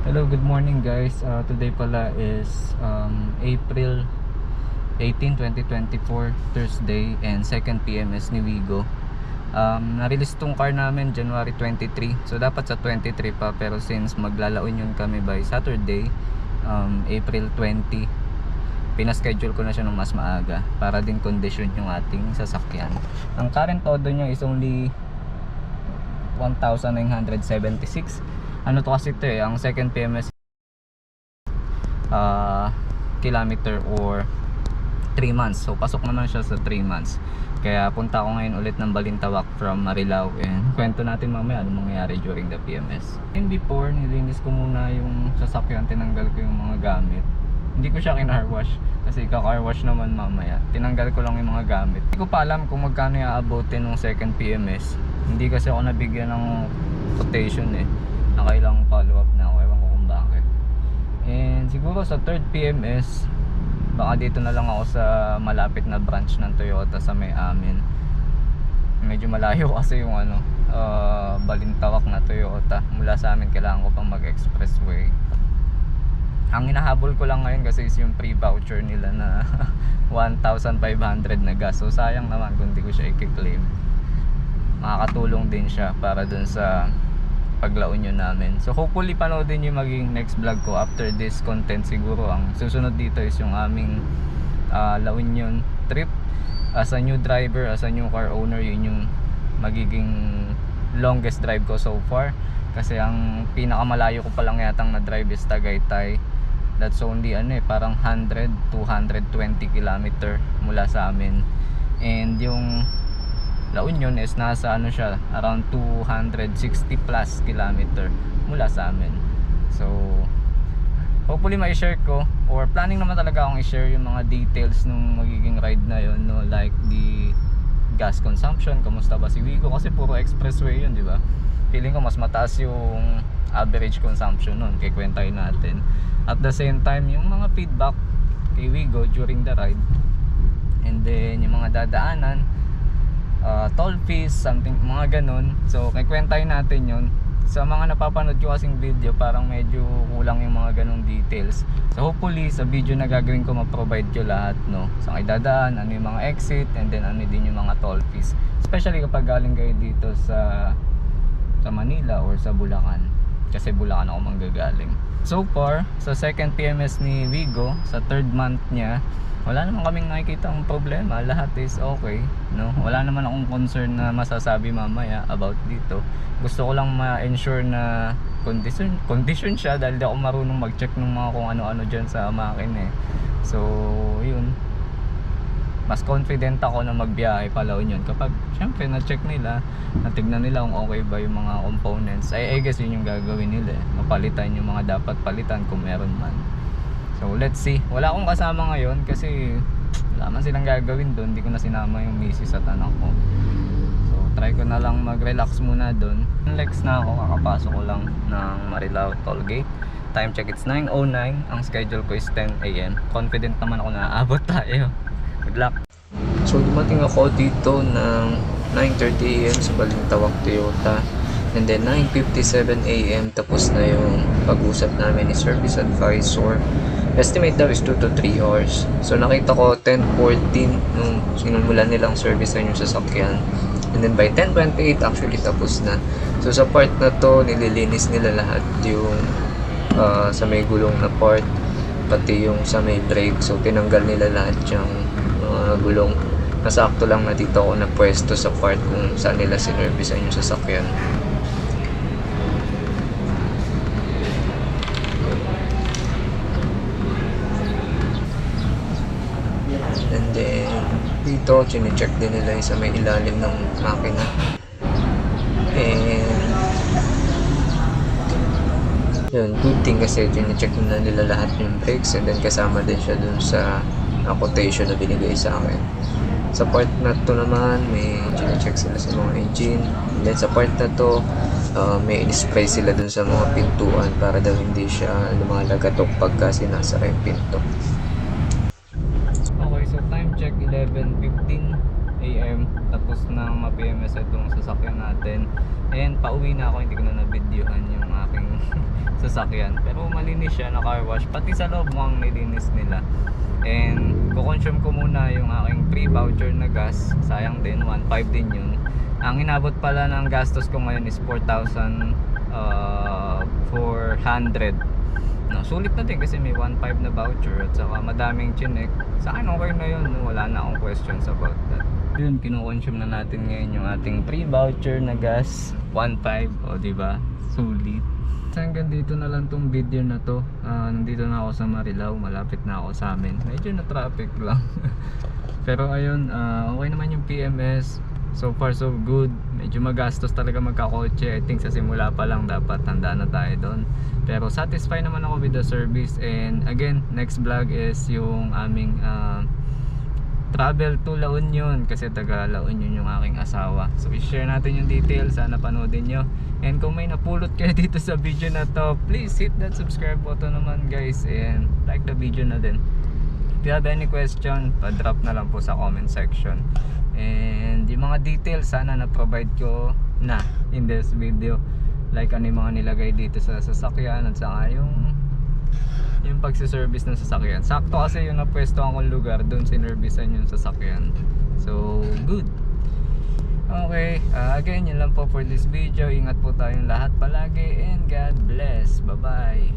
Hello, good morning guys. Today pala is April 18, 2024, Thursday, and 2nd PMS ni Wigo. Na-release tong car namin January 23. So dapat sa 23 pa, pero since maglalaon yun kami by Saturday, April 20, pinaschedule ko na siya ng mas maaga para din condition yung ating sasakyan. Ang current todo niya is only 1,976. Ano to kasi ito ang 2nd PMS kilometer or 3 months. So pasok naman siya sa 3 months. Kaya punta ako ngayon ulit ng Balintawak from Marilao, and kwento natin mamaya ano mangyayari during the PMS. And before, nilinis ko muna yung sasakyan, tinanggal ko yung mga gamit. Hindi ko siya kin-car wash kasi ika-car wash naman mamaya. Tinanggal ko lang yung mga gamit. Hindi ko pa alam kung magkano i-aabotin ng 2nd PMS. Hindi kasi ako nabigyan ng quotation nakailang follow up na ako, ewan ko kung bakit. And siguro sa 3rd PMS baka dito na lang ako sa malapit na branch ng Toyota sa may amin. Medyo malayo kasi yung Balintawak na Toyota. Mula sa amin kailangan ko pang mag-expressway. Ang hinahabol ko lang ngayon kasi is yung pre-voucher nila na 1,500 na gas. So sayang naman kung di ko siya i-claim. Makakatulong din siya para dun sa paglaon yun namin. So hopefully panoodin yung maging next vlog ko after this content. Siguro ang susunod dito is yung aming La Union trip. As a new driver, as a new car owner, yun yung magiging longest drive ko so far. Kasi ang pinakamalayo ko palang yatang na drive is Tagaytay. That's only parang 100, 220 kilometer mula sa amin. And yung La Union is nasa siya, around 260 plus kilometer mula sa amin. So hopefully mai-share ko, or planning naman talaga akong i-share yung mga details nung magiging ride na yun, like the gas consumption, kamusta ba si Wigo, kasi puro expressway yun, di ba? Feeling ko mas mataas yung average consumption nun, kikwentahin natin. At the same time, yung mga feedback kay Wigo during the ride, and then yung mga dadaanan, toll fees, something, mga ganun. So kikwentahin natin yun. Sa mga napapanood ko kasing video, parang medyo kulang yung mga ganung details. So hopefully sa video na gagawin ko ma-provide ko lahat, no? Saan kayo dadaan, ano yung mga exit, and then ano din yung mga toll fees. Especially kapag galing kayo dito sa Manila or sa Bulacan, kasi Bulacan ako manggagaling. So far sa 2nd PMS ni Wigo, sa 3rd month niya, wala naman kaming nakikita ang problema. Lahat is okay, no? Wala naman akong concern na masasabi mamaya about dito. Gusto ko lang ma-ensure na condition siya, dahil di ako marunong mag-check ng mga kung ano-ano dyan sa makina So yun, mas confident ako na magbiyahe pa La Union kapag syempre na-check nila, natignan nila kung okay ba yung mga components. I guess yun yung gagawin nila, mapalitan yung mga dapat palitan kung meron man. So let's see. Wala akong kasama ngayon kasi wala man silang gagawin doon. Hindi ko na sinama yung misis at anak ko. So try ko na lang mag-relax muna doon. Next na ako, kakapasok ko lang ng Marilao Tollgate. Time check, it's 9:09. Ang schedule ko is 10 AM. Confident naman ako na aabot tayo. Good luck. So dumating ako dito ng 9:30 AM sa Balintawak Toyota. And then 9:57 AM tapos na yung pag-usap namin ni service advisor. Estimate daw is 2 to 3 hours. So nakita ko 10:14 nung sinumulan nilang service na yung sasakyan. And then by 10:28 actually tapos na. So sa part na to nililinis nila lahat yung sa may gulong na part, pati yung sa may brake. So tinanggal nila lahat yung gulong. Nasakto lang na dito ako na pwesto sa part kung saan nila sinervisan yung sasakyan. And then dito chine-check din nila yung sa may ilalim ng makina. And yun, good thing kasi chine-check na nila lahat yung brakes, and then kasama din siya dun sa quotation na binigay sa akin. Sa part na to naman may chine-check sila sa mga engine, and then sa part na to may in-spray sila dun sa mga pintuan para daw hindi siya lumalagatok pagka sinasara yung pinto. Okay, so time check 11:15 AM. Tapos tapos na ma-PMS itong sasakyan natin. And pauwi na ako, hindi ko na na-videohan yung aking sasakyan. Pero malinis siya, na car wash. Pati sa loob mukhang nilinis nila. And kukonsume ko muna yung aking free voucher na gas. Sayang din, 1.5 din yun. Ang inabot pala ng gastos ko ngayon is 4,400. No, sulit na din kasi may 1.5 na voucher at saka madaming chinek. Sa akin okay na yun, no? Wala na akong questions about that. Yun, kinukonsume na natin ngayon yung ating free voucher na gas, 1.5, o diba? Sulit. Hanggang dito na lang tong video na to. Nandito na ako sa Marilao, malapit na ako sa amin. Medyo na traffic lang. Pero ayun, okay naman yung PMS. So far so good. Medyo magastos talaga magkakotse. I think sa simula pa lang dapat handaan na tayo doon. Pero satisfied naman ako with the service. And again, next vlog is yung aming travel to La Union, kasi taga La Union yung aking asawa. So i-share natin yung details, sana panoodin nyo. And kung may napulot kayo dito sa video na to, please hit that subscribe button naman guys, and like the video na din. If you have any question, pa-drop na lang po sa comment section. And yung mga details sana na-provide ko na in this video, like ano yung mga nilagay dito sa sasakyan at saka yung pagsiservice ng sasakyan. Sakto kasi yung napwesto akong lugar, doon sinervisan yung sasakyan. So good. Okay, again yun lang po for this video. Ingat po tayong lahat palagi, and God bless. Bye bye.